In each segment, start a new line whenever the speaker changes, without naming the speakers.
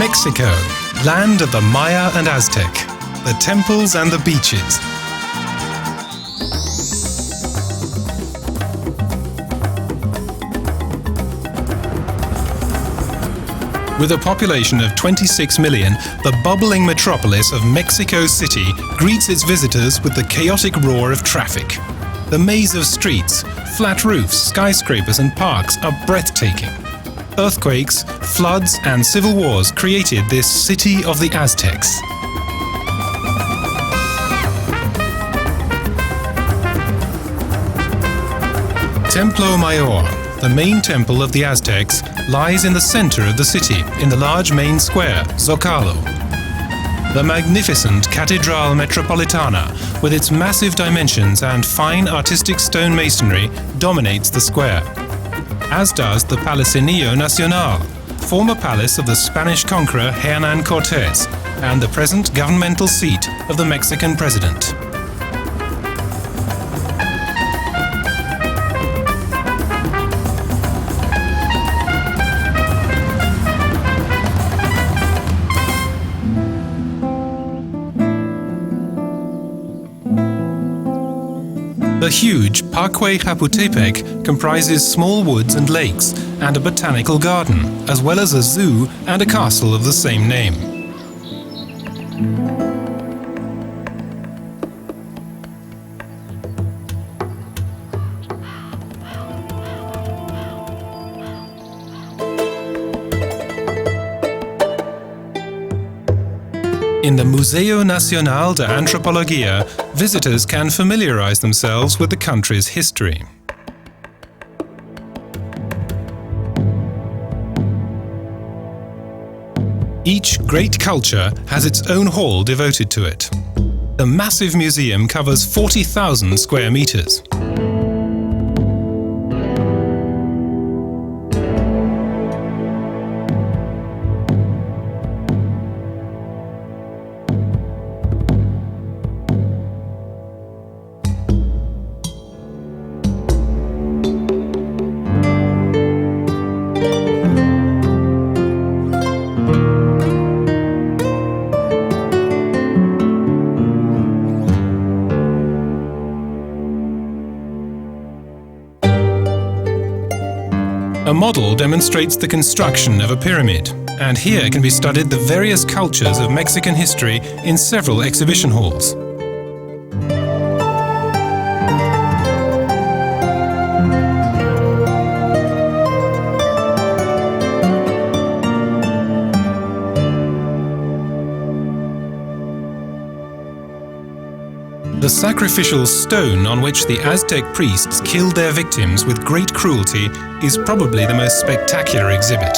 Mexico, land of the Maya and Aztec, the temples and the beaches. With a population of 26 million, the bubbling metropolis of Mexico City greets its visitors with the chaotic roar of traffic. The maze of streets, flat roofs, skyscrapers and parks are breathtaking. Earthquakes, floods and civil wars created this City of the Aztecs. Templo Mayor, the main temple of the Aztecs, lies in the center of the city, in the large main square, Zocalo. The magnificent Catedral Metropolitana, with its massive dimensions and fine artistic stone masonry, dominates the square, as does the Palacinio Nacional, former palace of the Spanish conqueror Hernán Cortés, and the present governmental seat of the Mexican president. The huge Parque Chapultepec comprises small woods and lakes and a botanical garden, as well as a zoo and a castle of the same name. In the Museo Nacional de Antropología, visitors can familiarize themselves with the country's history. Each great culture has its own hall devoted to it. The massive museum covers 40,000 square meters. A model demonstrates the construction of a pyramid, and here can be studied the various cultures of Mexican history in several exhibition halls. The sacrificial stone on which the Aztec priests killed their victims with great cruelty is probably the most spectacular exhibit.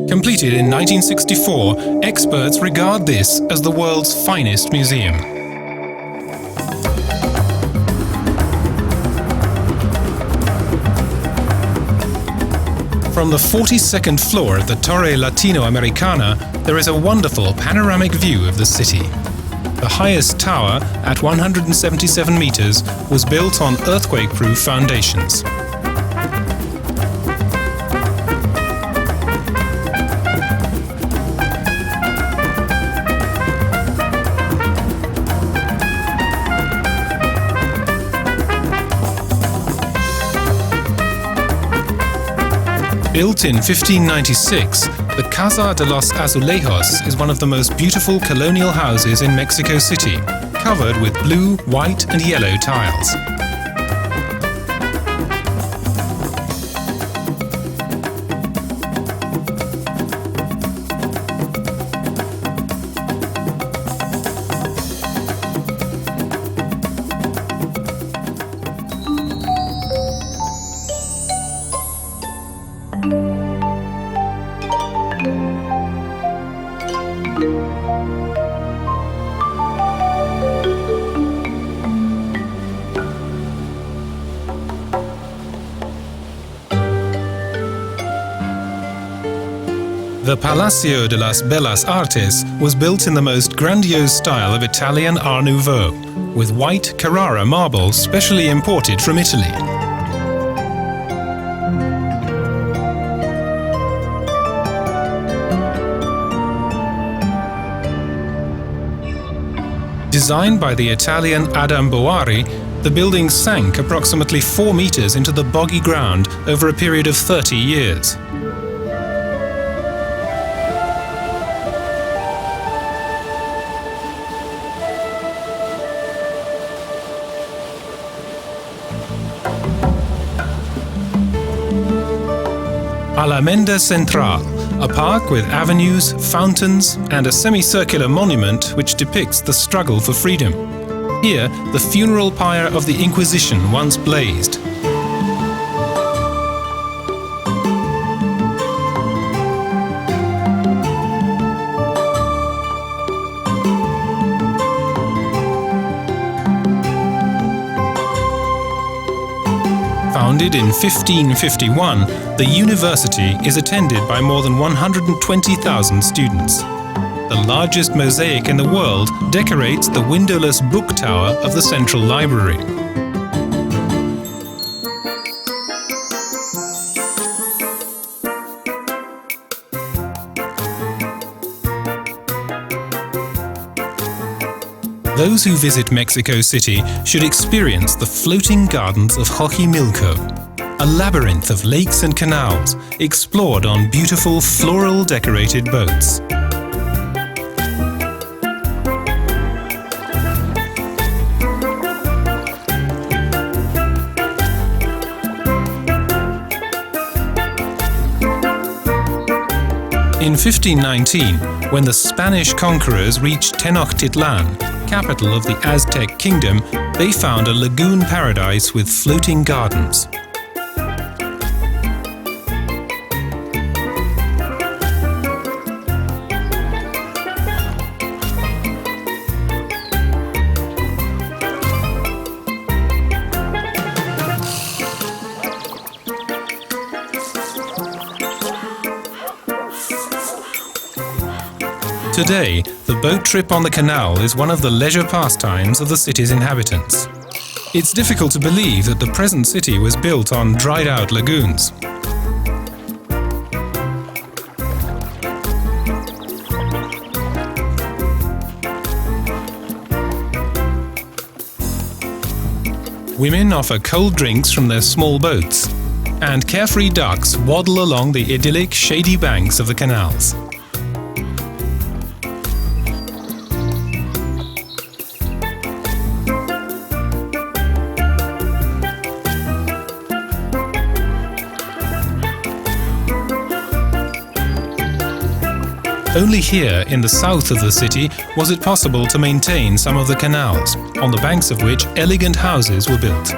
Completed in 1964, experts regard this as the world's finest museum. From the 42nd floor of the Torre Latinoamericana, there is a wonderful panoramic view of the city. The highest tower, at 177 meters, was built on earthquake-proof foundations. Built in 1596, the Casa de los Azulejos is one of the most beautiful colonial houses in Mexico City, covered with blue, white and yellow tiles. The Palacio de las Bellas Artes was built in the most grandiose style of Italian Art Nouveau, with white Carrara marble specially imported from Italy. Designed by the Italian Adam Boari, the building sank approximately 4 meters into the boggy ground over a period of 30 years. Alameda Central, a park with avenues, fountains, and a semicircular monument which depicts the struggle for freedom. Here, the funeral pyre of the Inquisition once blazed. Founded in 1551, the university is attended by more than 120,000 students. The largest mosaic in the world decorates the windowless book tower of the Central Library. Those who visit Mexico City should experience the floating gardens of Xochimilco, a labyrinth of lakes and canals explored on beautiful floral decorated boats. In 1519, when the Spanish conquerors reached Tenochtitlan, capital of the Aztec kingdom, they found a lagoon paradise with floating gardens. Today, the boat trip on the canal is one of the leisure pastimes of the city's inhabitants. It's difficult to believe that the present city was built on dried-out lagoons. Women offer cold drinks from their small boats, and carefree ducks waddle along the idyllic, shady banks of the canals. Only here, in the south of the city, was it possible to maintain some of the canals, on the banks of which elegant houses were built.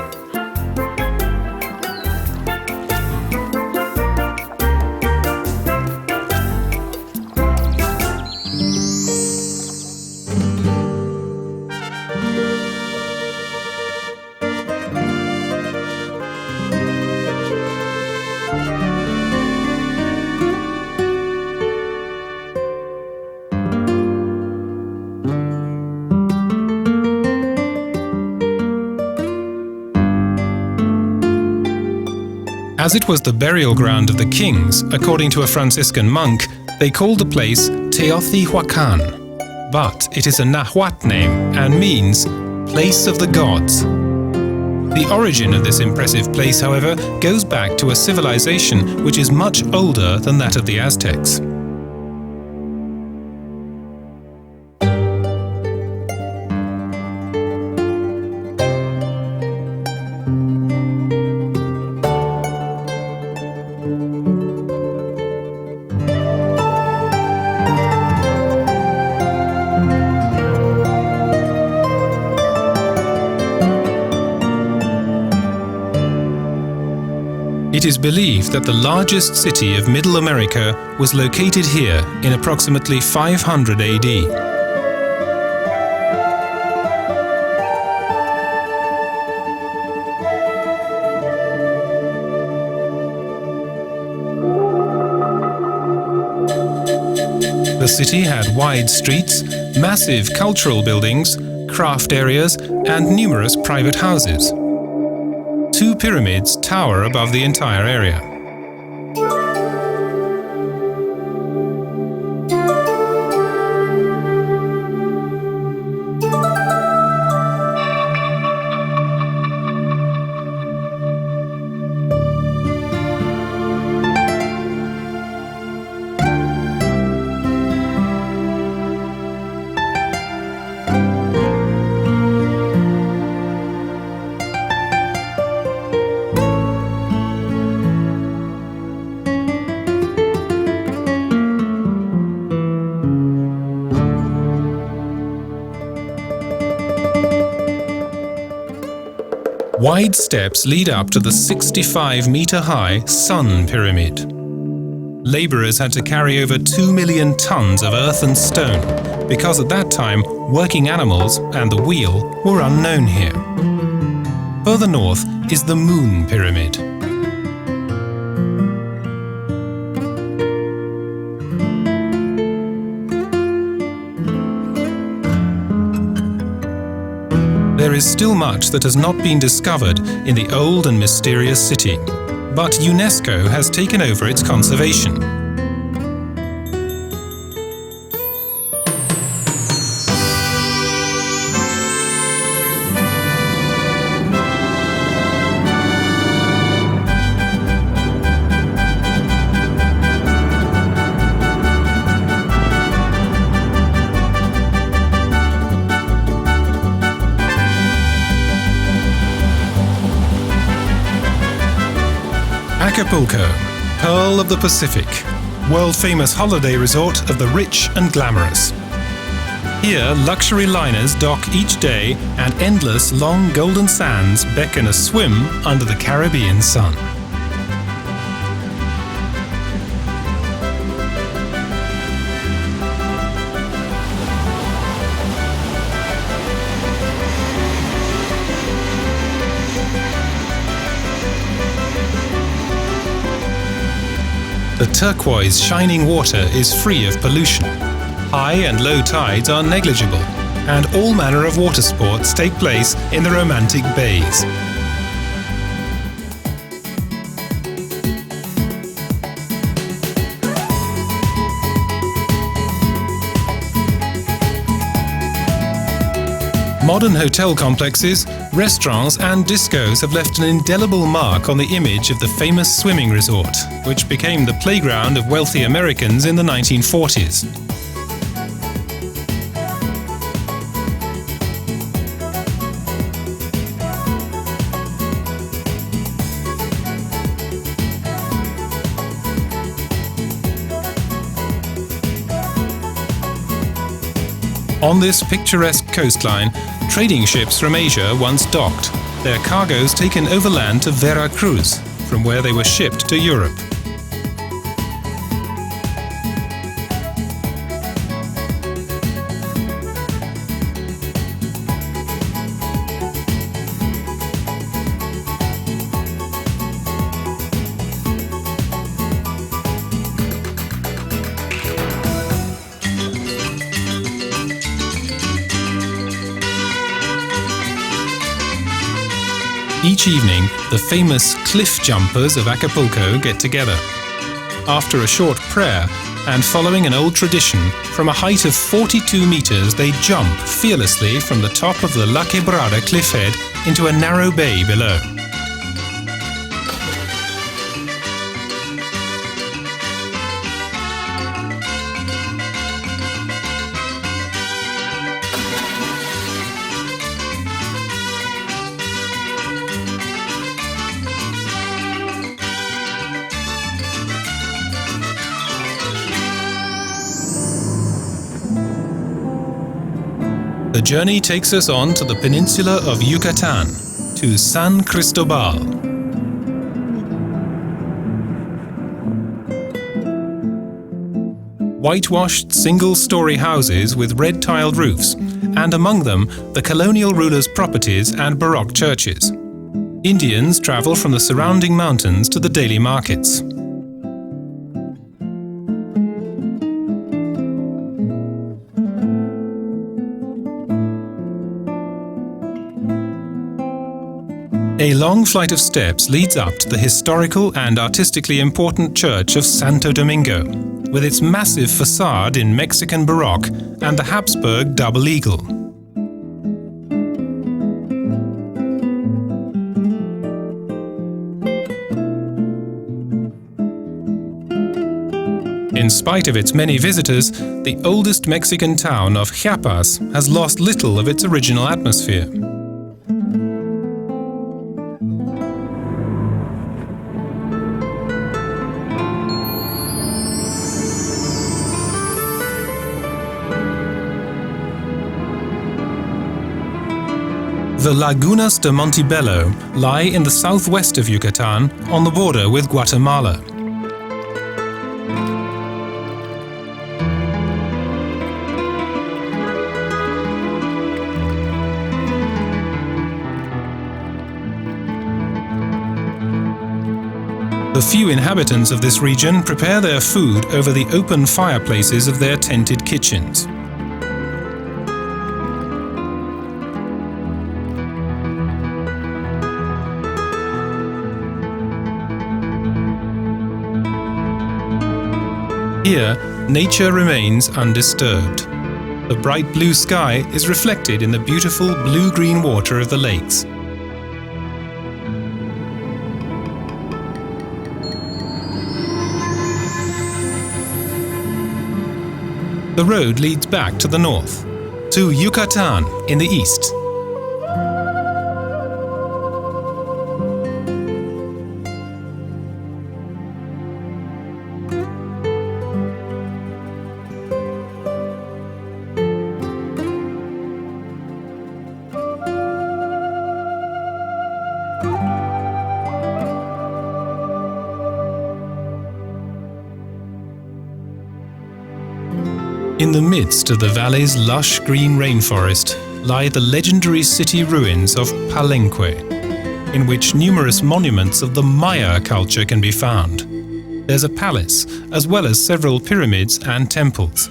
As it was the burial ground of the kings, according to a Franciscan monk, they called the place Teotihuacan. But it is a Nahuatl name and means place of the gods. The origin of this impressive place, however, goes back to a civilization which is much older than that of the Aztecs. It is believed that the largest city of Middle America was located here in approximately 500 AD. city had wide streets, massive cultural buildings, craft areas, and numerous private houses. 2 pyramids tower above the entire area. Wide steps lead up to the 65-meter-high Sun Pyramid. Laborers had to carry over 2 million tons of earth and stone, because at that time, working animals and the wheel were unknown here. Further north is the Moon Pyramid. There is still much that has not been discovered in the old and mysterious city, but UNESCO has taken over its conservation. Acapulco, Pearl of the Pacific, world-famous holiday resort of the rich and glamorous. Here, luxury liners dock each day and endless long golden sands beckon a swim under the Caribbean sun. The turquoise shining water is free of pollution. High and low tides are negligible, and all manner of water sports take place in the romantic bays. Modern hotel complexes, restaurants and discos have left an indelible mark on the image of the famous swimming resort, which became the playground of wealthy Americans in the 1940s. On this picturesque coastline, trading ships from Asia once docked, their cargoes taken overland to Veracruz, from where they were shipped to Europe. Each evening, the famous cliff jumpers of Acapulco get together. After a short prayer, and following an old tradition, from a height of 42 meters they jump fearlessly from the top of the La Quebrada cliff head into a narrow bay below. The journey takes us on to the peninsula of Yucatan, to San Cristobal. Whitewashed single-story houses with red-tiled roofs, and among them the colonial rulers' properties and Baroque churches. Indians travel from the surrounding mountains to the daily markets. A long flight of steps leads up to the historical and artistically important church of Santo Domingo, with its massive facade in Mexican Baroque and the Habsburg double eagle. In spite of its many visitors, the oldest Mexican town of Chiapas has lost little of its original atmosphere. The Lagunas de Montebello lie in the southwest of Yucatan on the border with Guatemala. The few inhabitants of this region prepare their food over the open fireplaces of their tented kitchens. Here, nature remains undisturbed. The bright blue sky is reflected in the beautiful blue-green water of the lakes. The road leads back to the north, to Yucatan in the east. In the midst of the valley's lush green rainforest lie the legendary city ruins of Palenque, in which numerous monuments of the Maya culture can be found. There's a palace, as well as several pyramids and temples.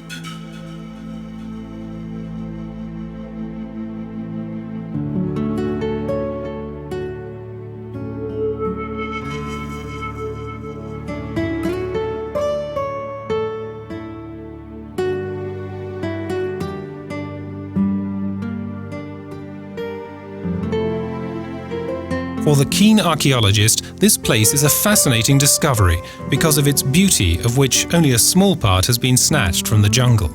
For the keen archaeologist, this place is a fascinating discovery because of its beauty, of which only a small part has been snatched from the jungle.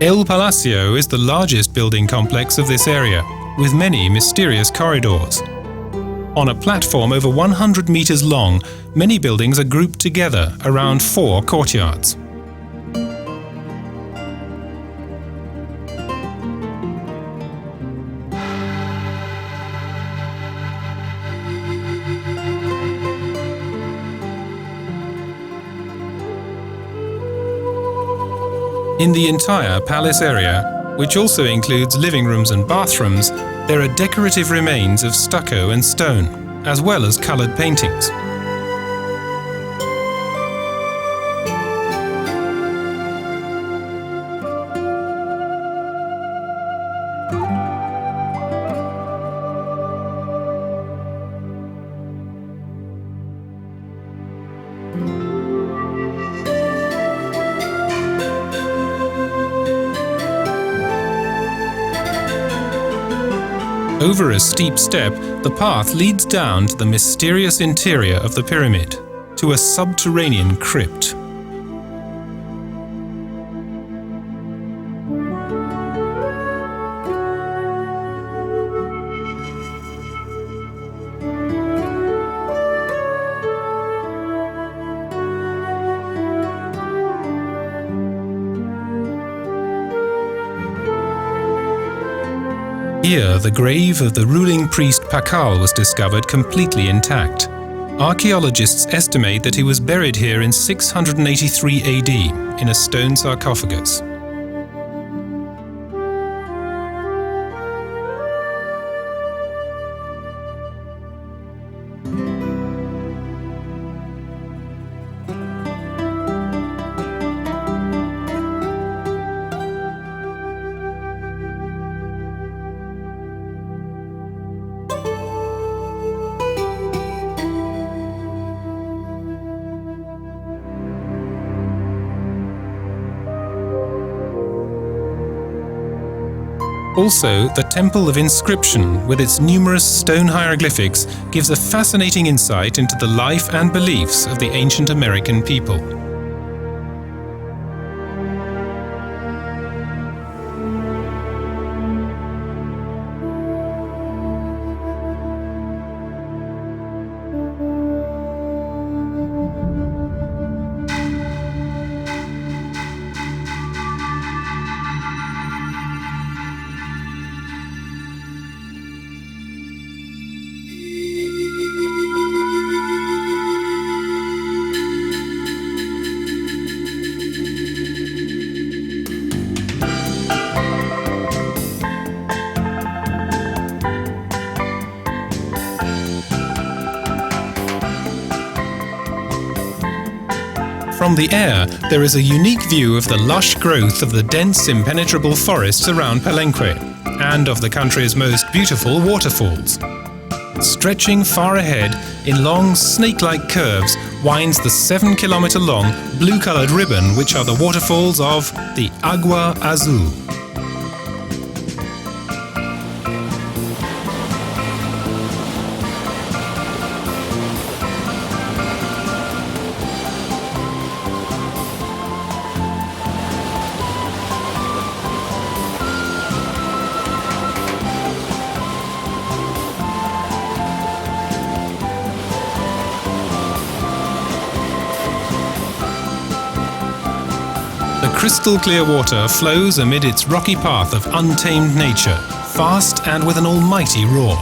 El Palacio is the largest building complex of this area, with many mysterious corridors. On a platform over 100 meters long, many buildings are grouped together around 4 courtyards. In the entire palace area, which also includes living rooms and bathrooms, there are decorative remains of stucco and stone, as well as colored paintings. Over a steep step, the path leads down to the mysterious interior of the pyramid, to a subterranean crypt. year, the grave of the ruling priest Pakal was discovered completely intact. Archaeologists estimate that he was buried here in 683 AD in a stone sarcophagus. Also, the Temple of Inscription, with its numerous stone hieroglyphics, gives a fascinating insight into the life and beliefs of the ancient American people. From the air, there is a unique view of the lush growth of the dense impenetrable forests around Palenque, and of the country's most beautiful waterfalls. Stretching far ahead, in long snake-like curves, winds the 7-kilometer-long, blue-colored ribbon which are the waterfalls of the Agua Azul. The crystal-clear water flows amid its rocky path of untamed nature, fast and with an almighty roar.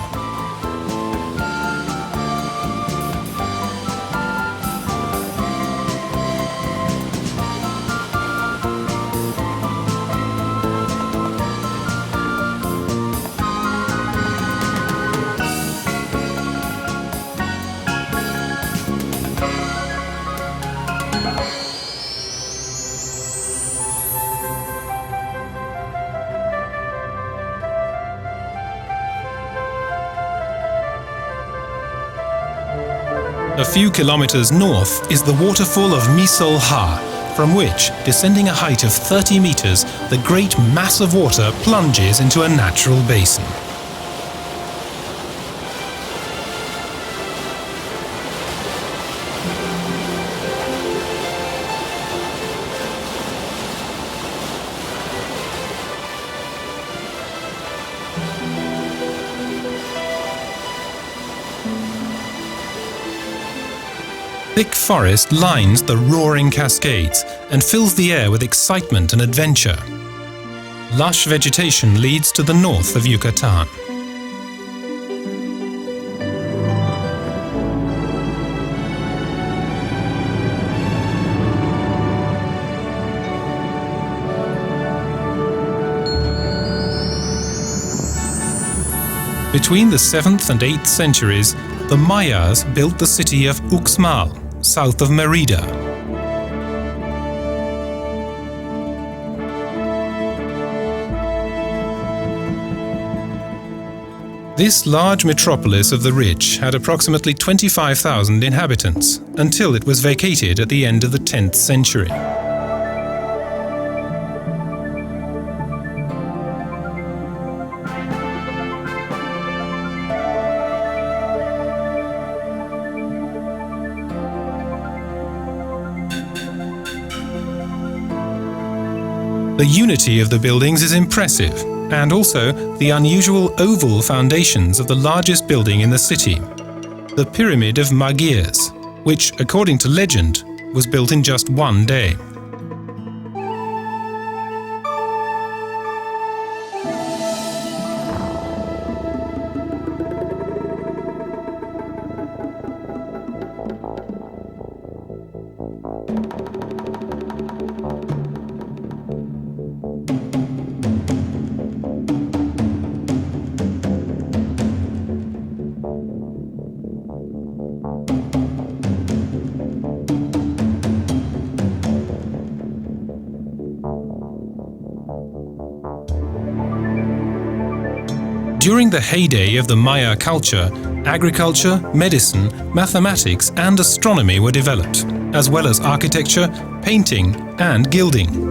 A few kilometers north is the waterfall of Misol Ha, from which, descending a height of 30 meters, the great mass of water plunges into a natural basin. Thick forest lines the roaring cascades and fills the air with excitement and adventure. Lush vegetation leads to the north of Yucatan. Between the 7th and 8th centuries, the Mayas built the city of Uxmal, south of Merida. This large metropolis of the rich had approximately 25,000 inhabitants, until it was vacated at the end of the 10th century. The unity of the buildings is impressive, and also the unusual oval foundations of the largest building in the city, the Pyramid of Magiers, which, according to legend, was built in just one day. During the heyday of the Maya culture, agriculture, medicine, mathematics and astronomy were developed, as well as architecture, painting and gilding.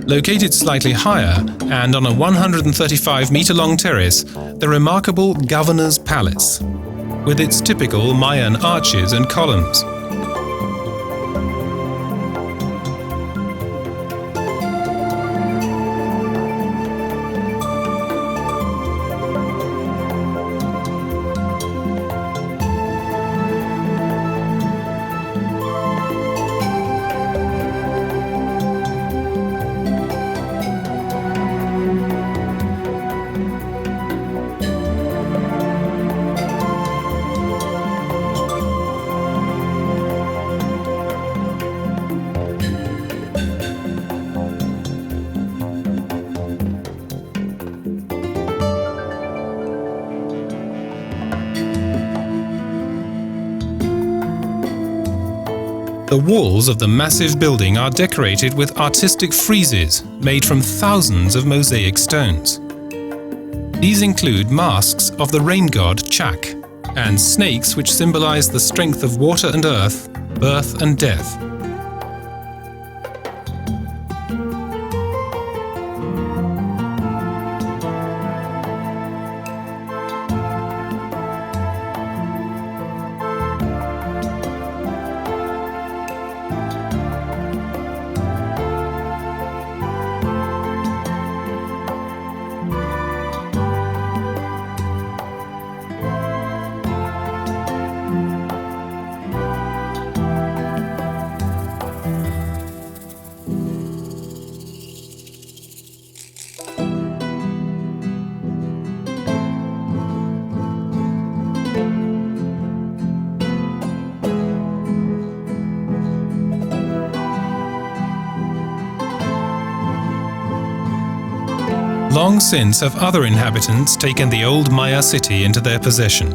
Located slightly higher and on a 135-meter-long terrace, the remarkable Governor's Palace, with its typical Mayan arches and columns. The walls of the massive building are decorated with artistic friezes made from thousands of mosaic stones. These include masks of the rain god Chak and snakes which symbolize the strength of water and earth, birth and death. Long since have other inhabitants taken the old Maya city into their possession.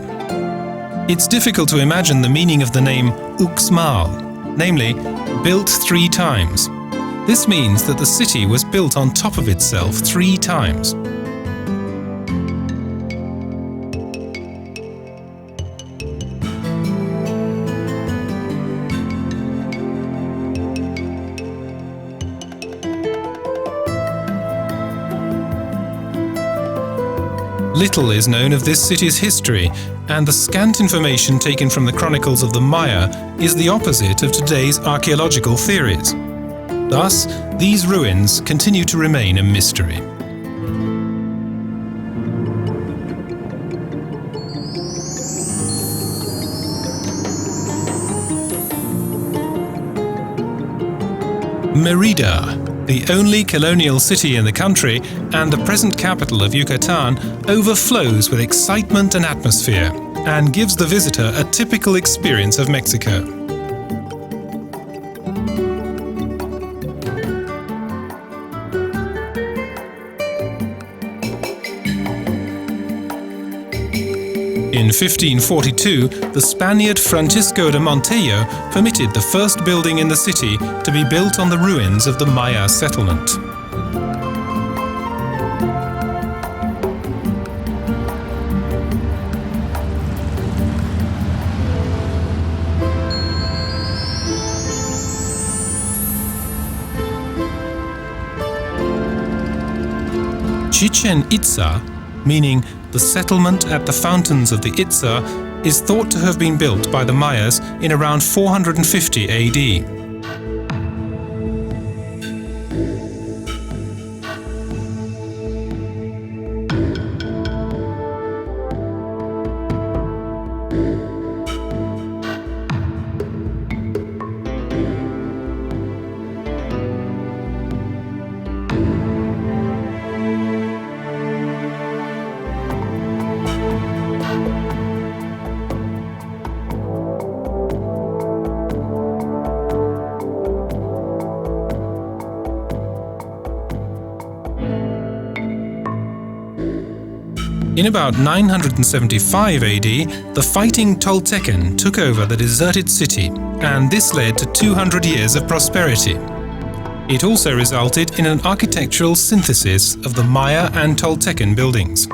It's difficult to imagine the meaning of the name Uxmal, namely, built 3 times. This means that the city was built on top of itself 3 times. Little is known of this city's history, and the scant information taken from the chronicles of the Maya is the opposite of today's archaeological theories. Thus, these ruins continue to remain a mystery. Mérida, the only colonial city in the country and the present capital of Yucatan, overflows with excitement and atmosphere and gives the visitor a typical experience of Mexico. In 1542, the Spaniard Francisco de Montejo permitted the first building in the city to be built on the ruins of the Maya settlement. Chichen Itza, meaning the settlement at the fountains of the Itza, is thought to have been built by the Mayas in around 450 AD. In about 975 AD, the fighting Toltecan took over the deserted city, and this led to 200 years of prosperity. It also resulted in an architectural synthesis of the Maya and Toltecan buildings.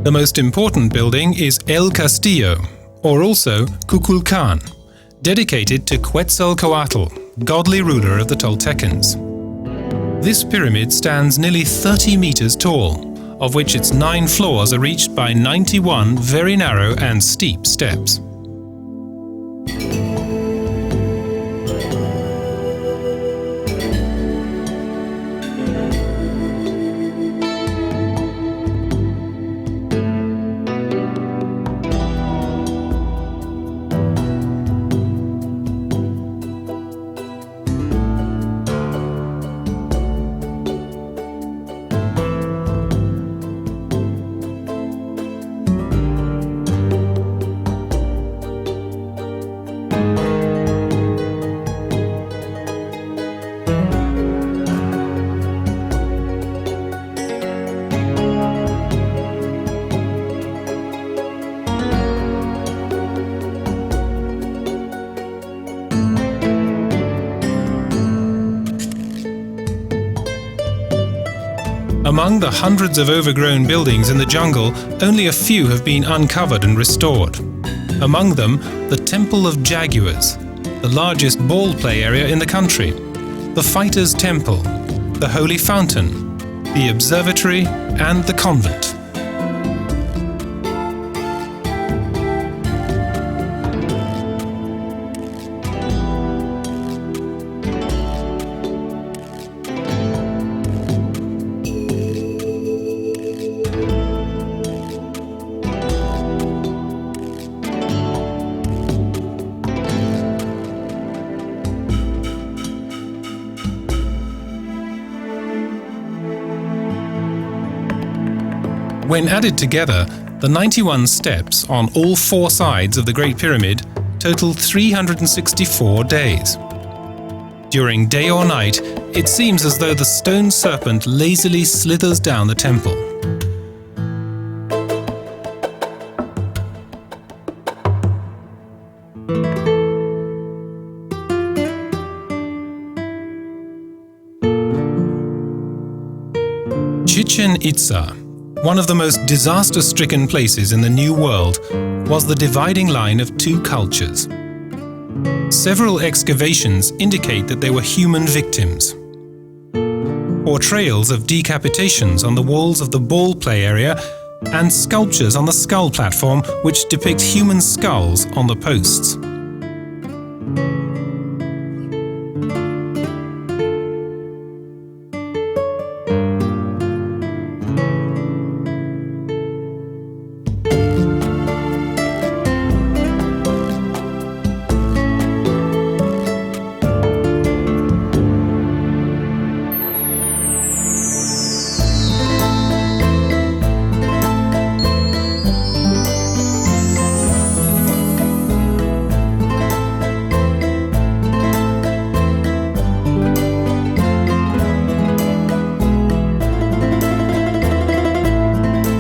The most important building is El Castillo, or also Kukulkan, dedicated to Quetzalcoatl, godly ruler of the Toltecans. This pyramid stands nearly 30 meters tall, of which its 9 floors are reached by 91 very narrow and steep steps. Among the hundreds of overgrown buildings in the jungle, only a few have been uncovered and restored. Among them, the Temple of Jaguars, the largest ball play area in the country, the Fighters' Temple, the Holy Fountain, the Observatory, and the convent. When added together, the 91 steps on all 4 sides of the Great Pyramid total 364 days. During day or night, it seems as though the stone serpent lazily slithers down the temple. Chichen Itza, one of the most disaster-stricken places in the New World, was the dividing line of 2 cultures. Several excavations indicate that they were human victims. Portrayals of decapitations on the walls of the ball play area and sculptures on the skull platform which depict human skulls on the posts.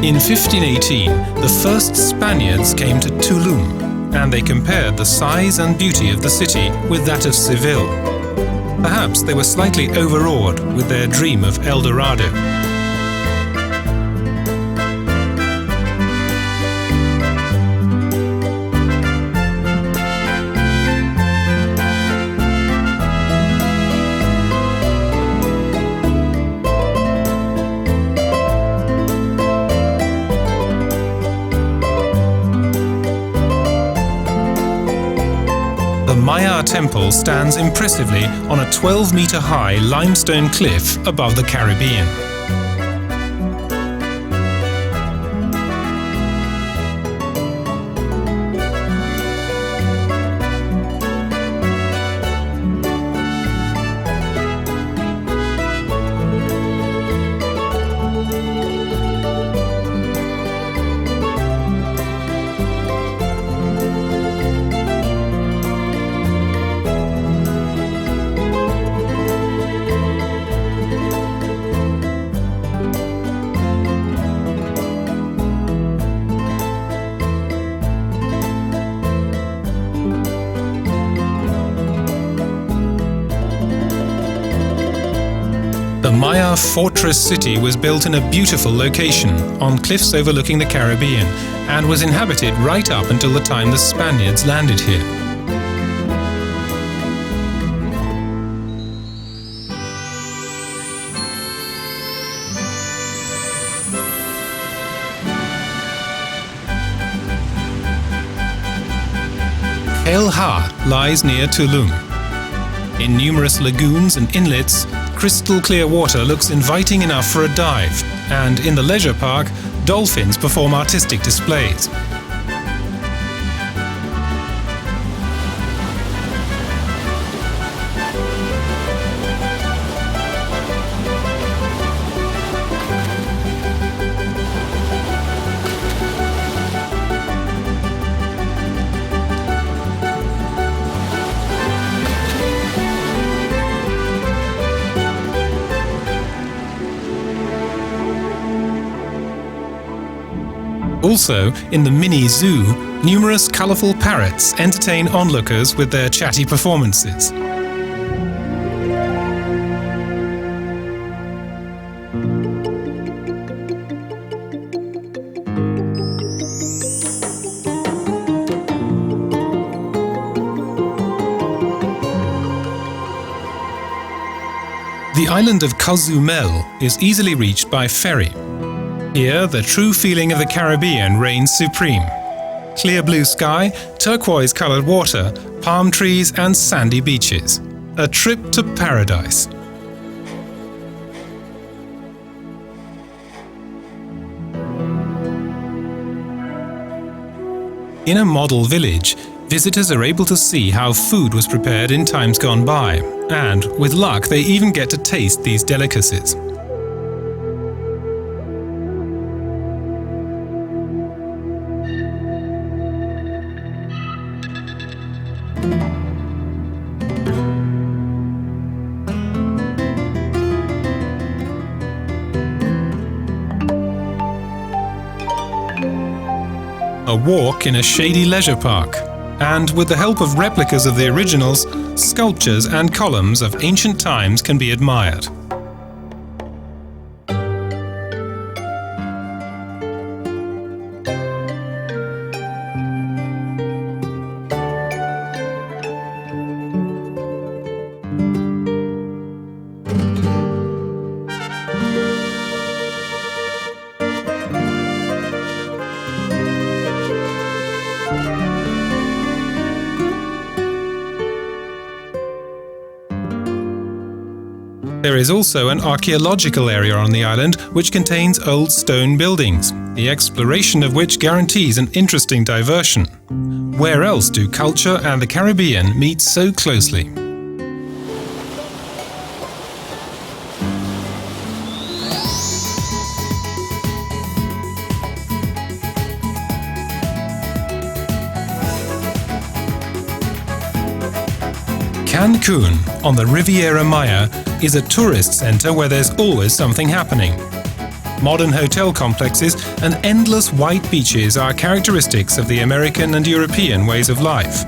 In 1518, the first Spaniards came to Tulum, and they compared the size and beauty of the city with that of Seville. Perhaps they were slightly overawed with their dream of El Dorado. The Maya temple stands impressively on a 12-meter high limestone cliff above the Caribbean. Maya fortress city was built in a beautiful location, on cliffs overlooking the Caribbean, and was inhabited right up until the time the Spaniards landed here. El Ha lies near Tulum. In numerous lagoons and inlets, crystal clear water looks inviting enough for a dive, and in the leisure park, dolphins perform artistic displays. Also, in the mini zoo, numerous colourful parrots entertain onlookers with their chatty performances. The island of Cozumel is easily reached by ferry. Here, the true feeling of the Caribbean reigns supreme. Clear blue sky, turquoise-colored water, palm trees and sandy beaches. A trip to paradise. In a model village, visitors are able to see how food was prepared in times gone by, and, with luck, they even get to taste these delicacies. A walk in a shady leisure park, and with the help of replicas of the originals, sculptures and columns of ancient times can be admired. There is also an archaeological area on the island which contains old stone buildings, the exploration of which guarantees an interesting diversion. Where else do culture and the Caribbean meet so closely? Cancun, on the Riviera Maya, is a tourist center where there's always something happening. Modern hotel complexes and endless white beaches are characteristics of the American and European ways of life.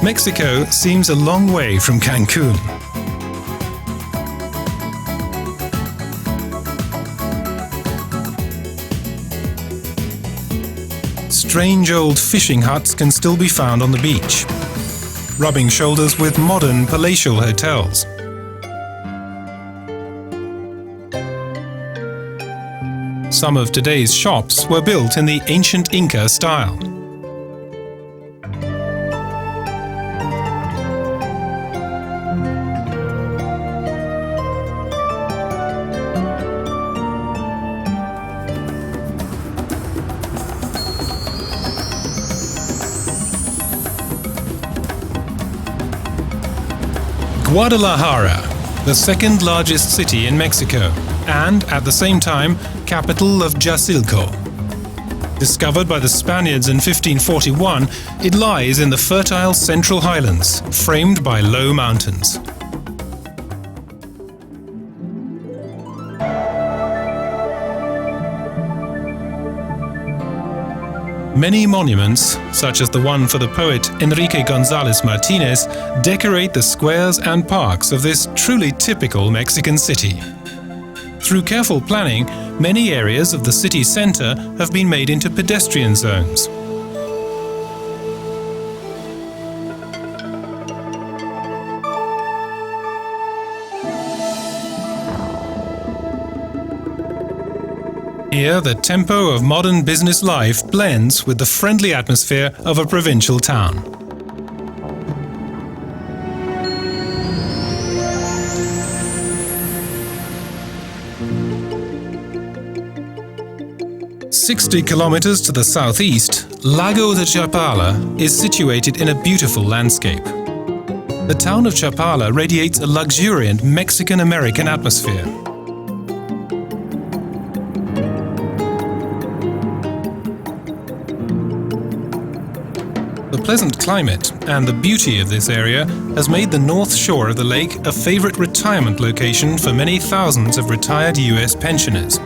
Mexico seems a long way from Cancun. Strange old fishing huts can still be found on the beach, rubbing shoulders with modern palatial hotels. Some of today's shops were built in the ancient Inca style. Guadalajara, the second largest city in Mexico, and, at the same time, capital of Xochimilco. Discovered by the Spaniards in 1541, it lies in the fertile Central Highlands, framed by low mountains. Many monuments, such as the one for the poet Enrique González Martínez, decorate the squares and parks of this truly typical Mexican city. Through careful planning, many areas of the city center have been made into pedestrian zones. Here, the tempo of modern business life blends with the friendly atmosphere of a provincial town. "60 kilometers to the southeast, Lago de Chapala is situated in a beautiful landscape. The town of Chapala radiates a luxuriant Mexican-American atmosphere. The pleasant climate and the beauty of this area has made the north shore of the lake a favorite retirement location for many thousands of retired US pensioners.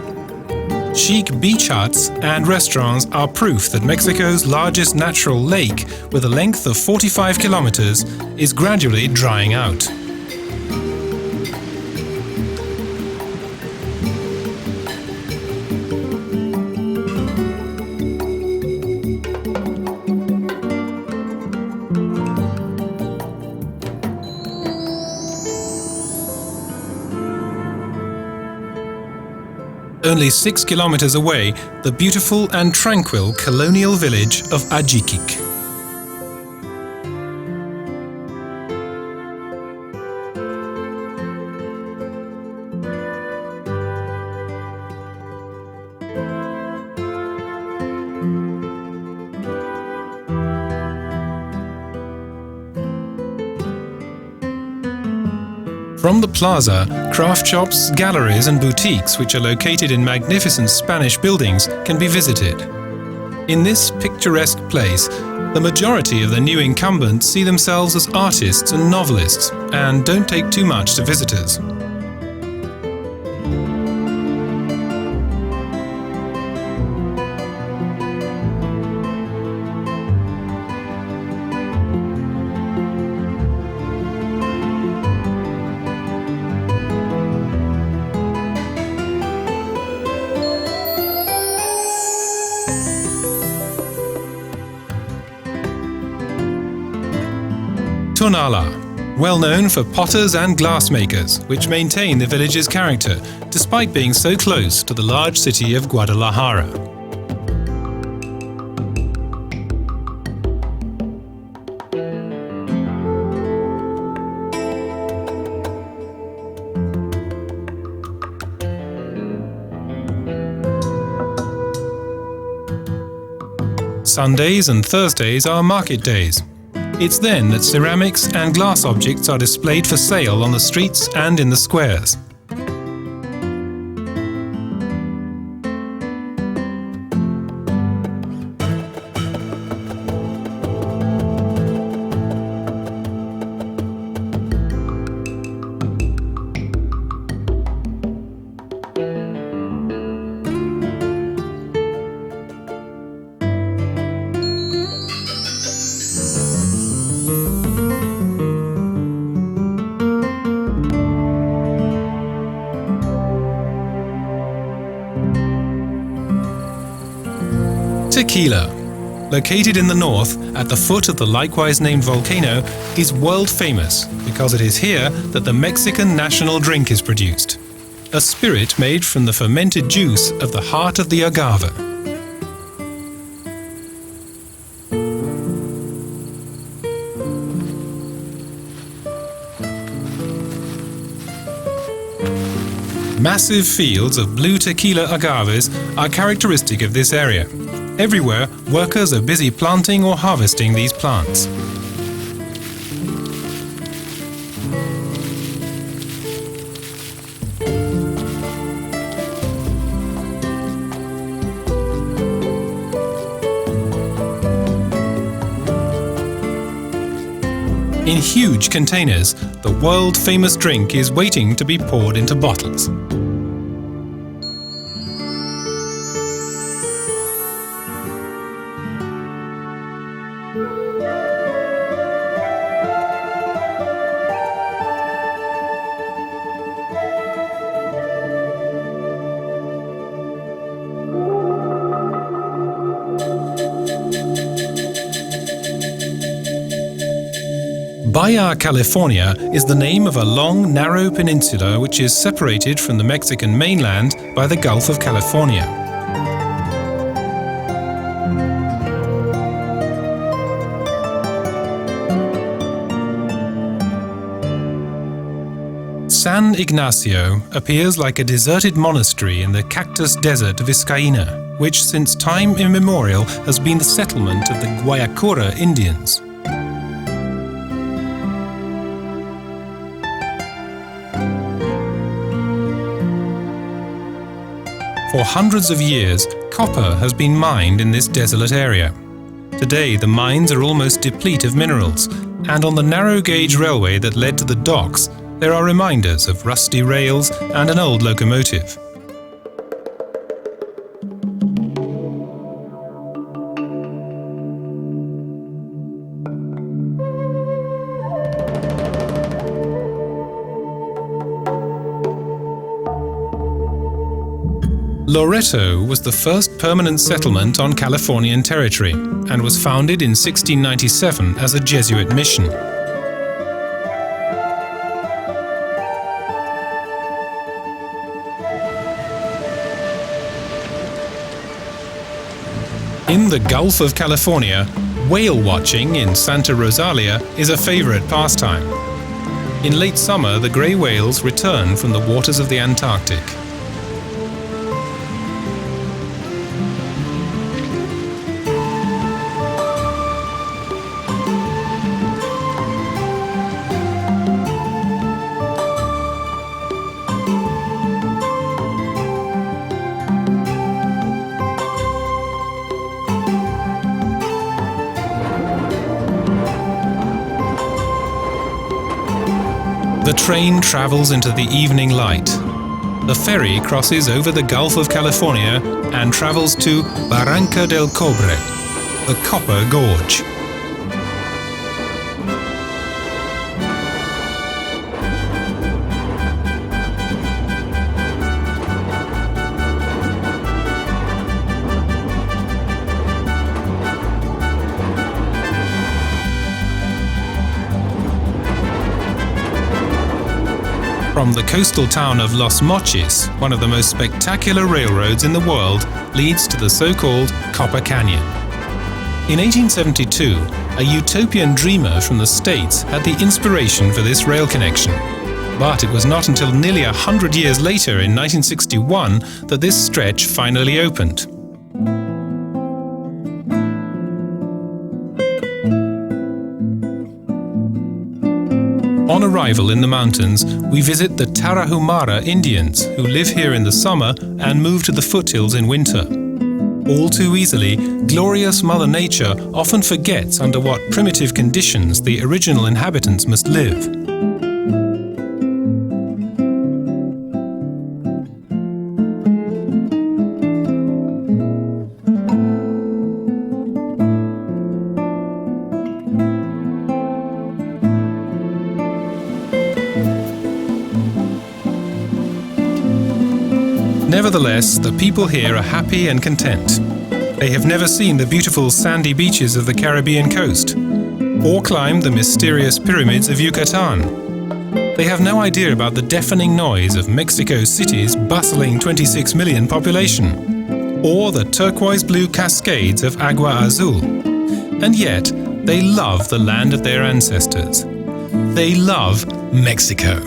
Chic beach huts and restaurants are proof that Mexico's largest natural lake, with a length of 45 kilometers, is gradually drying out. Only 6 kilometers away, the beautiful and tranquil colonial village of Ajijic. From the plaza, craft shops, galleries and boutiques, which are located in magnificent Spanish buildings, can be visited. In this picturesque place, the majority of the new incumbents see themselves as artists and novelists, and don't take too much to visitors. Tonala, well known for potters and glassmakers, which maintain the village's character, despite being so close to the large city of Guadalajara. Sundays and Thursdays are market days. It's then that ceramics and glass objects are displayed for sale on the streets and in the squares. Tequila, located in the north at the foot of the likewise named volcano, is world famous because it is here that the Mexican national drink is produced, a spirit made from the fermented juice of the heart of the agave. Massive fields of blue tequila agaves are characteristic of this area. Everywhere, workers are busy planting or harvesting these plants. In huge containers, the world-famous drink is waiting to be poured into bottles. Baja California is the name of a long, narrow peninsula which is separated from the Mexican mainland by the Gulf of California. San Ignacio appears like a deserted monastery in the cactus desert Vizcaína, which since time immemorial has been the settlement of the Guaycura Indians. For hundreds of years, copper has been mined in this desolate area. Today, the mines are almost deplete of minerals, and on the narrow-gauge railway that led to the docks, there are reminders of rusty rails and an old locomotive. Loreto was the first permanent settlement on Californian territory and was founded in 1697 as a Jesuit mission. In the Gulf of California, whale watching in Santa Rosalia is a favorite pastime. In late summer, the gray whales return from the waters of the Antarctic. The train travels into the evening light. The ferry crosses over the Gulf of California and travels to Barranca del Cobre, the Copper Gorge. From the coastal town of Los Mochis, one of the most spectacular railroads in the world leads to the so-called Copper Canyon. In 1872, a utopian dreamer from the States had the inspiration for this rail connection. But it was not until nearly 100 years later, in 1961, that this stretch finally opened. On arrival in the mountains, we visit the Tarahumara Indians, who live here in the summer and move to the foothills in winter. All too easily, glorious Mother Nature often forgets under what primitive conditions the original inhabitants must live. Nevertheless, the people here are happy and content. They have never seen the beautiful sandy beaches of the Caribbean coast, or climbed the mysterious pyramids of Yucatan. They have no idea about the deafening noise of Mexico City's bustling 26 million population, or the turquoise blue cascades of Agua Azul. And yet, they love the land of their ancestors. They love Mexico.